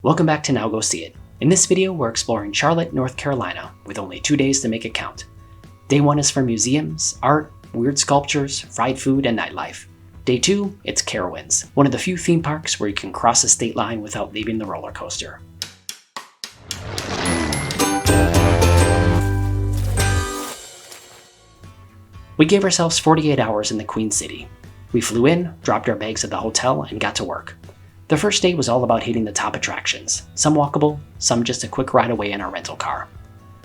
Welcome back to Now Go See It. In this video, we're exploring Charlotte, North Carolina, with only 2 days to make it count. Day 1 is for museums, art, weird sculptures, fried food, and nightlife. Day 2, it's Carowinds, one of the few theme parks where you can cross a state line without leaving the roller coaster. We gave ourselves 48 hours in the Queen City. We flew in, dropped our bags at the hotel, and got to work. The first day was all about hitting the top attractions, some walkable, some just a quick ride away in our rental car.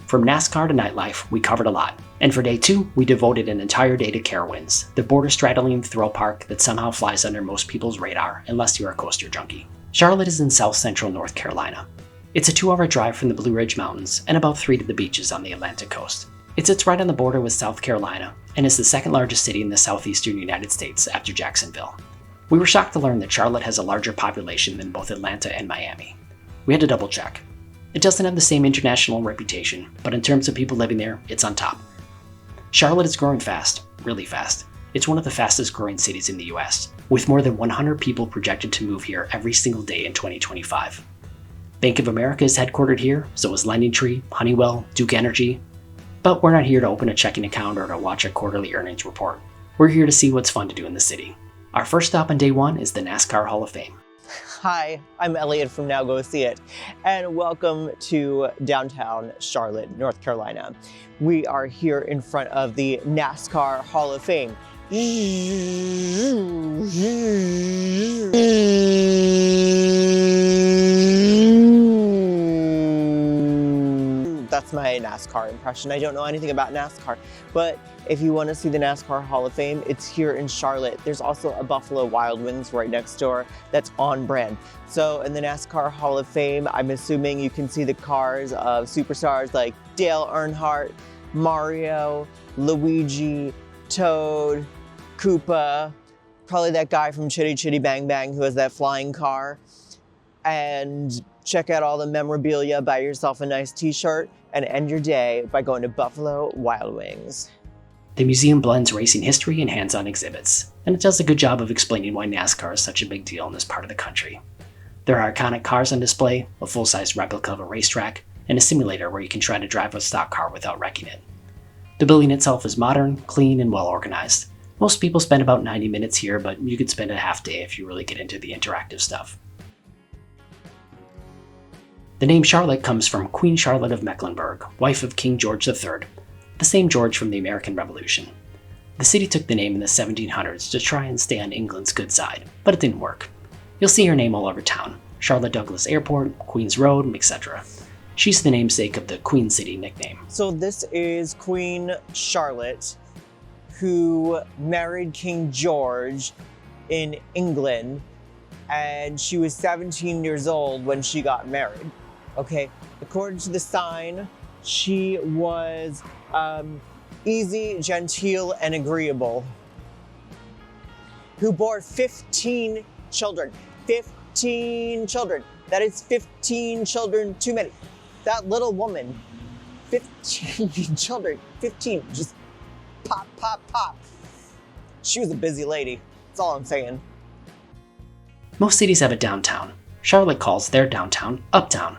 From NASCAR to nightlife, we covered a lot. And for day 2, we devoted an entire day to Carowinds, the border-straddling thrill park that somehow flies under most people's radar unless you're a coaster junkie. Charlotte is in south-central North Carolina. It's a 2-hour drive from the Blue Ridge Mountains and about 3 to the beaches on the Atlantic coast. It sits right on the border with South Carolina and is the second largest city in the southeastern United States after Jacksonville. We were shocked to learn that Charlotte has a larger population than both Atlanta and Miami. We had to double check. It doesn't have the same international reputation, but in terms of people living there, it's on top. Charlotte is growing fast, really fast. It's one of the fastest growing cities in the US, with more than 100 people projected to move here every single day in 2025. Bank of America is headquartered here, so is LendingTree, Honeywell, Duke Energy. But we're not here to open a checking account or to watch a quarterly earnings report. We're here to see what's fun to do in the city. Our first stop on day 1 is the NASCAR Hall of Fame. Hi, I'm Elliot from Now Go See It, and welcome to downtown Charlotte, North Carolina. We are here in front of the NASCAR Hall of Fame. That's my NASCAR impression. I don't know anything about NASCAR, but if you want to see the NASCAR Hall of Fame, it's here in Charlotte. There's also a Buffalo Wild Wings right next door that's on brand. So in the NASCAR Hall of Fame, I'm assuming you can see the cars of superstars like Dale Earnhardt, Mario, Luigi, Toad, Koopa, probably that guy from Chitty Chitty Bang Bang who has that flying car. And check out all the memorabilia, buy yourself a nice t-shirt, and end your day by going to Buffalo Wild Wings. The museum blends racing history and hands-on exhibits, and it does a good job of explaining why NASCAR is such a big deal in this part of the country. There are iconic cars on display, a full-size replica of a racetrack, and a simulator where you can try to drive a stock car without wrecking it. The building itself is modern, clean, and well-organized. Most people spend about 90 minutes here, but you could spend a half day if you really get into the interactive stuff. The name Charlotte comes from Queen Charlotte of Mecklenburg, wife of King George III, the same George from the American Revolution. The city took the name in the 1700s to try and stay on England's good side, but it didn't work. You'll see her name all over town: Charlotte Douglas Airport, Queen's Road, etc. She's the namesake of the Queen City nickname. So this is Queen Charlotte, who married King George in England, and she was 17 years old when she got married. Okay, according to the sign, she was easy, genteel, and agreeable, who bore 15 children. 15 children. That is 15 children too many. That little woman, 15 children, 15, just pop, pop, pop. She was a busy lady, that's all I'm saying. Most cities have a downtown. Charlotte calls their downtown Uptown.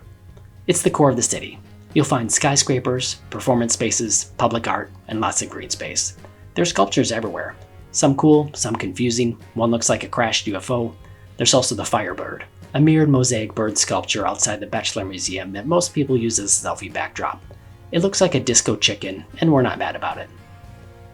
It's the core of the city. You'll find skyscrapers, performance spaces, public art, and lots of green space. There's sculptures everywhere. Some cool, some confusing. One looks like a crashed UFO. There's also the Firebird, a mirrored mosaic bird sculpture outside the Bechtler Museum that most people use as a selfie backdrop. It looks like a disco chicken, and we're not mad about it.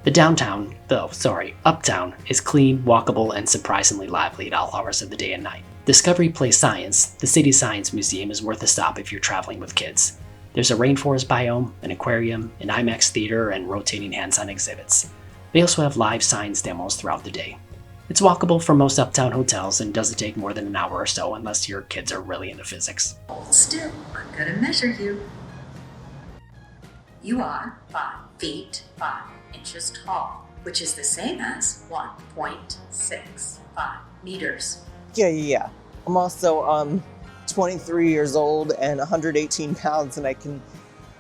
The Uptown is clean, walkable, and surprisingly lively at all hours of the day and night. Discovery Place Science, the city's science museum, is worth a stop if you're traveling with kids. There's a rainforest biome, an aquarium, an IMAX theater, and rotating hands-on exhibits. They also have live science demos throughout the day. It's walkable from most Uptown hotels and doesn't take more than an hour or so unless your kids are really into physics. Hold still, I'm gonna measure you. You are 5 feet 5 inches tall, which is the same as 1.65 meters. Yeah. I'm also 23 years old and 118 pounds, and I can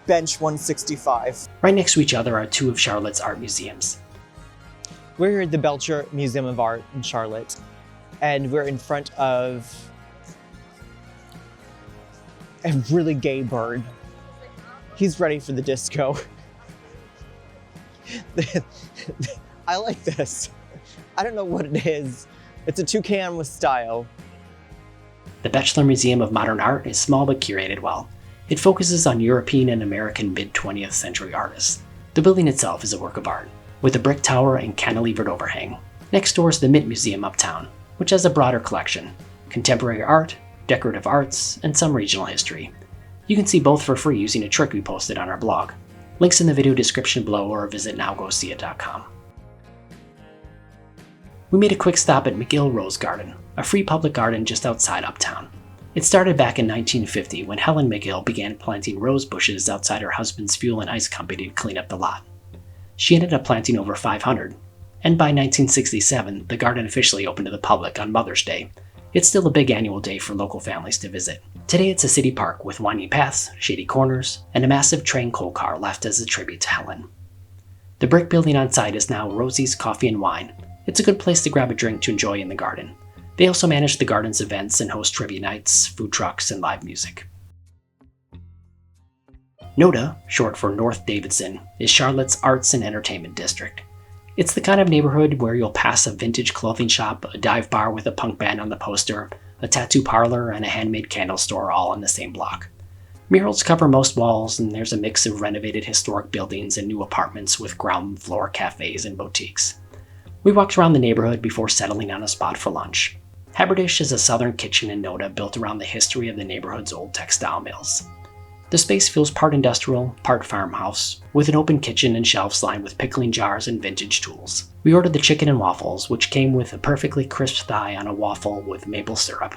bench 165. Right next to each other are 2 of Charlotte's art museums. We're here at the Bechtler Museum of Art in Charlotte, and we're in front of a really gay bird. He's ready for the disco. I like this. I don't know what it is. It's a toucan with style. The Bechtler Museum of Modern Art is small but curated well. It focuses on European and American mid-20th century artists. The building itself is a work of art, with a brick tower and cantilevered overhang. Next door is the Mint Museum Uptown, which has a broader collection: contemporary art, decorative arts, and some regional history. You can see both for free using a trick we posted on our blog. Links in the video description below, or visit nowgoseeit.com. We made a quick stop at McGill Rose Garden, a free public garden just outside Uptown. It started back in 1950 when Helen McGill began planting rose bushes outside her husband's fuel and ice company to clean up the lot. She ended up planting over 500, and by 1967, the garden officially opened to the public on Mother's Day. It's still a big annual day for local families to visit. Today it's a city park with winding paths, shady corners, and a massive train coal car left as a tribute to Helen. The brick building on site is now Rosie's Coffee and Wine. It's a good place to grab a drink to enjoy in the garden. They also manage the garden's events and host trivia nights, food trucks, and live music. NoDa, short for North Davidson, is Charlotte's arts and entertainment district. It's the kind of neighborhood where you'll pass a vintage clothing shop, a dive bar with a punk band on the poster, a tattoo parlor, and a handmade candle store all in the same block. Murals cover most walls, and there's a mix of renovated historic buildings and new apartments with ground floor cafes and boutiques. We walked around the neighborhood before settling on a spot for lunch. Haberdish is a southern kitchen in NoDa built around the history of the neighborhood's old textile mills. The space feels part industrial, part farmhouse, with an open kitchen and shelves lined with pickling jars and vintage tools. We ordered the chicken and waffles, which came with a perfectly crisp thigh on a waffle with maple syrup.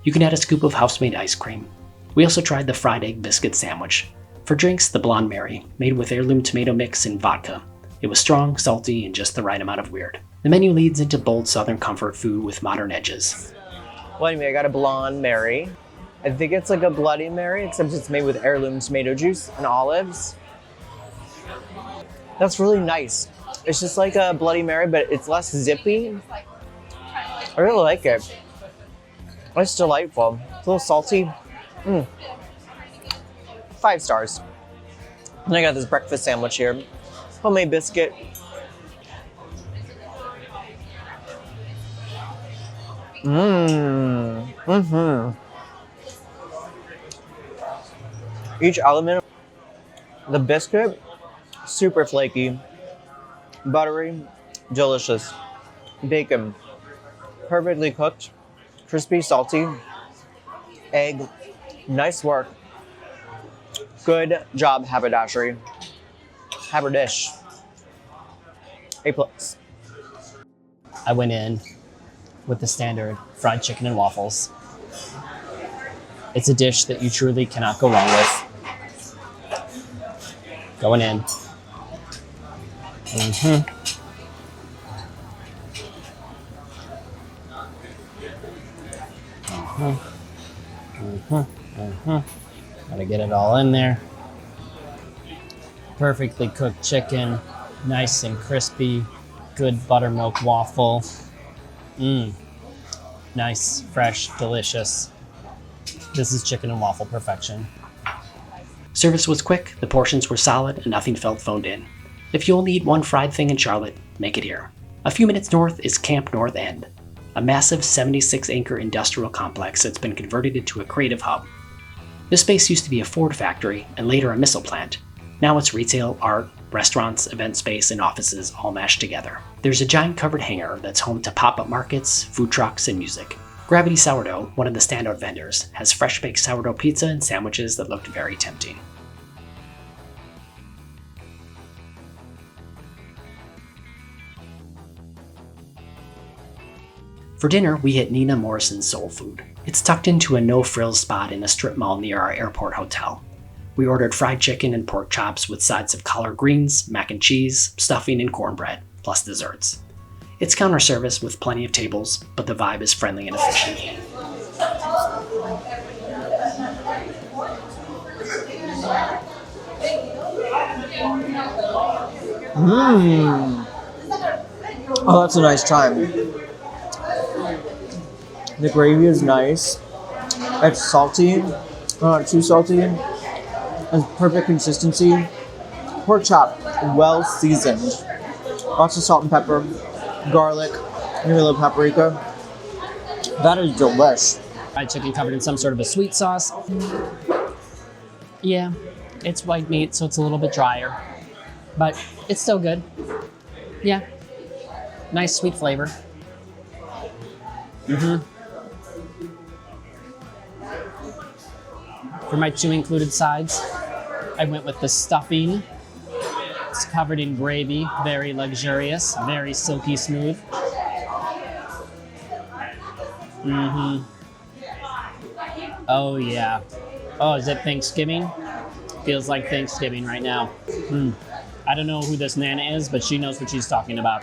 You can add a scoop of house-made ice cream. We also tried the fried egg biscuit sandwich. For drinks, the Blonde Mary, made with heirloom tomato mix and vodka. It was strong, salty, and just the right amount of weird. The menu leads into bold southern comfort food with modern edges. Well, anyway, I got a Blonde Mary. I think it's like a Bloody Mary, except it's made with heirloom tomato juice and olives. That's really nice. It's just like a Bloody Mary, but it's less zippy. I really like it. It's delightful. It's a little salty. 5 stars. And I got this breakfast sandwich here. Homemade biscuit. Each element, the biscuit, super flaky, buttery, delicious. Bacon, perfectly cooked, crispy, salty. Egg, nice work. Good job, Haberdish. A+. I went in with the standard fried chicken and waffles. It's a dish that you truly cannot go wrong with. Going in. Gotta get it all in there. Perfectly cooked chicken, nice and crispy, good buttermilk waffle. Nice, fresh, delicious. This is chicken and waffle perfection. Service was quick, the portions were solid, and nothing felt phoned in. If you only eat one fried thing in Charlotte, make it here. A few minutes north is Camp North End, a massive 76-acre industrial complex that's been converted into a creative hub. This space used to be a Ford factory and later a missile plant. Now it's retail, art, restaurants, event space, and offices all mashed together. There's a giant covered hangar that's home to pop-up markets, food trucks, and music. Gravity Sourdough, one of the standout vendors, has fresh-baked sourdough pizza and sandwiches that looked very tempting. For dinner, we hit Nina Morrison's Soul Food. It's tucked into a no-frills spot in a strip mall near our airport hotel. We ordered fried chicken and pork chops with sides of collard greens, mac and cheese, stuffing, and cornbread, plus desserts. It's counter service with plenty of tables, but the vibe is friendly and efficient. Oh, that's a nice time. The gravy is nice. It's salty. Not too salty. It's perfect consistency. Pork chop, well seasoned. Lots of salt and pepper, garlic, maybe a little paprika. That is delish. Fried chicken covered in some sort of a sweet sauce. Yeah, it's white meat, so it's a little bit drier, but it's still good. Yeah, nice sweet flavor. For my 2 included sides, I went with the stuffing. It's covered in gravy, very luxurious, very silky smooth. Oh yeah. Oh, is it Thanksgiving? Feels like Thanksgiving right now. I don't know who this Nana is, but she knows what she's talking about.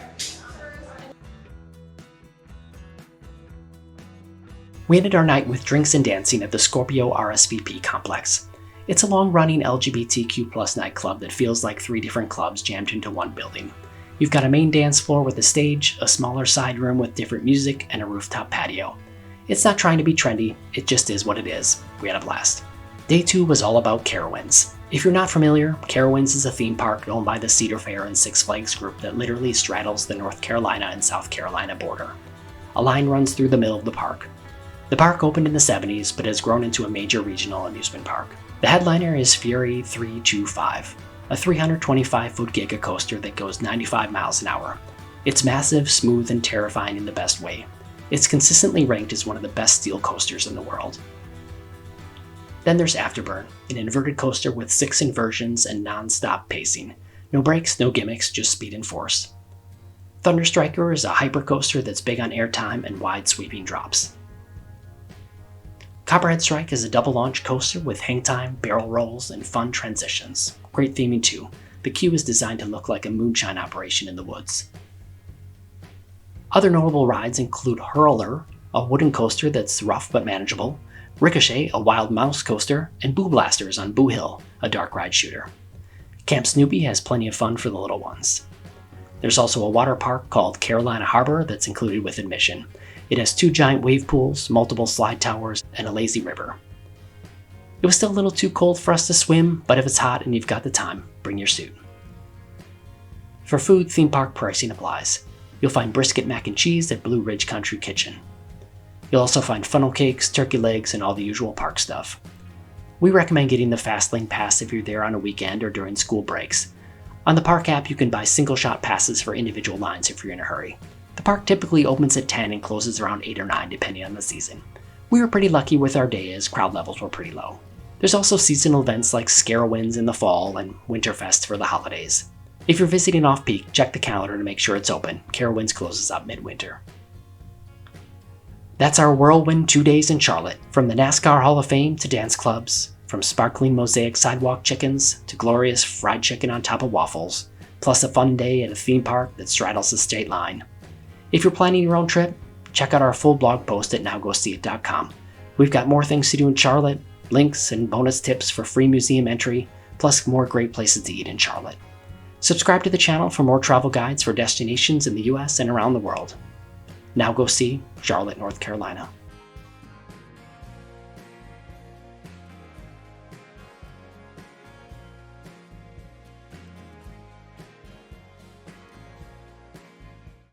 We ended our night with drinks and dancing at the Scorpio RSVP complex. It's a long-running LGBTQ+ nightclub that feels like 3 different clubs jammed into one building. You've got a main dance floor with a stage, a smaller side room with different music, and a rooftop patio. It's not trying to be trendy, it just is what it is. We had a blast. Day 2 was all about Carowinds. If you're not familiar, Carowinds is a theme park owned by the Cedar Fair and Six Flags group that literally straddles the North Carolina and South Carolina border. A line runs through the middle of the park. The park opened in the 70s, but has grown into a major regional amusement park. The headliner is Fury 325, a 325-foot giga coaster that goes 95 miles an hour. It's massive, smooth, and terrifying in the best way. It's consistently ranked as one of the best steel coasters in the world. Then there's Afterburn, an inverted coaster with 6 inversions and non-stop pacing. No brakes, no gimmicks, just speed and force. Thunderstriker is a hypercoaster that's big on airtime and wide sweeping drops. Copperhead Strike is a double launch coaster with hang time, barrel rolls, and fun transitions. Great theming too. The queue is designed to look like a moonshine operation in the woods. Other notable rides include Hurler, a wooden coaster that's rough but manageable, Ricochet, a wild mouse coaster, and Boo Blasters on Boo Hill, a dark ride shooter. Camp Snoopy has plenty of fun for the little ones. There's also a water park called Carolina Harbor that's included with admission. It has 2 giant wave pools, multiple slide towers, and a lazy river. It was still a little too cold for us to swim, but if it's hot and you've got the time, bring your suit. For food, theme park pricing applies. You'll find brisket mac and cheese at Blue Ridge Country Kitchen. You'll also find funnel cakes, turkey legs, and all the usual park stuff. We recommend getting the Fast Lane Pass if you're there on a weekend or during school breaks. On the park app, you can buy single-shot passes for individual lines if you're in a hurry. The park typically opens at 10 and closes around 8 or 9 depending on the season. We were pretty lucky with our day as crowd levels were pretty low. There's also seasonal events like Carowinds in the fall and Winterfest for the holidays. If you're visiting off-peak, check the calendar to make sure it's open. Carowinds closes up midwinter. That's our whirlwind 2 days in Charlotte. From the NASCAR Hall of Fame to dance clubs, from sparkling mosaic sidewalk chickens to glorious fried chicken on top of waffles, plus a fun day at a theme park that straddles the state line. If you're planning your own trip, check out our full blog post at nowgoseeit.com. We've got more things to do in Charlotte, links and bonus tips for free museum entry, plus more great places to eat in Charlotte. Subscribe to the channel for more travel guides for destinations in the US and around the world. Now go see Charlotte, North Carolina.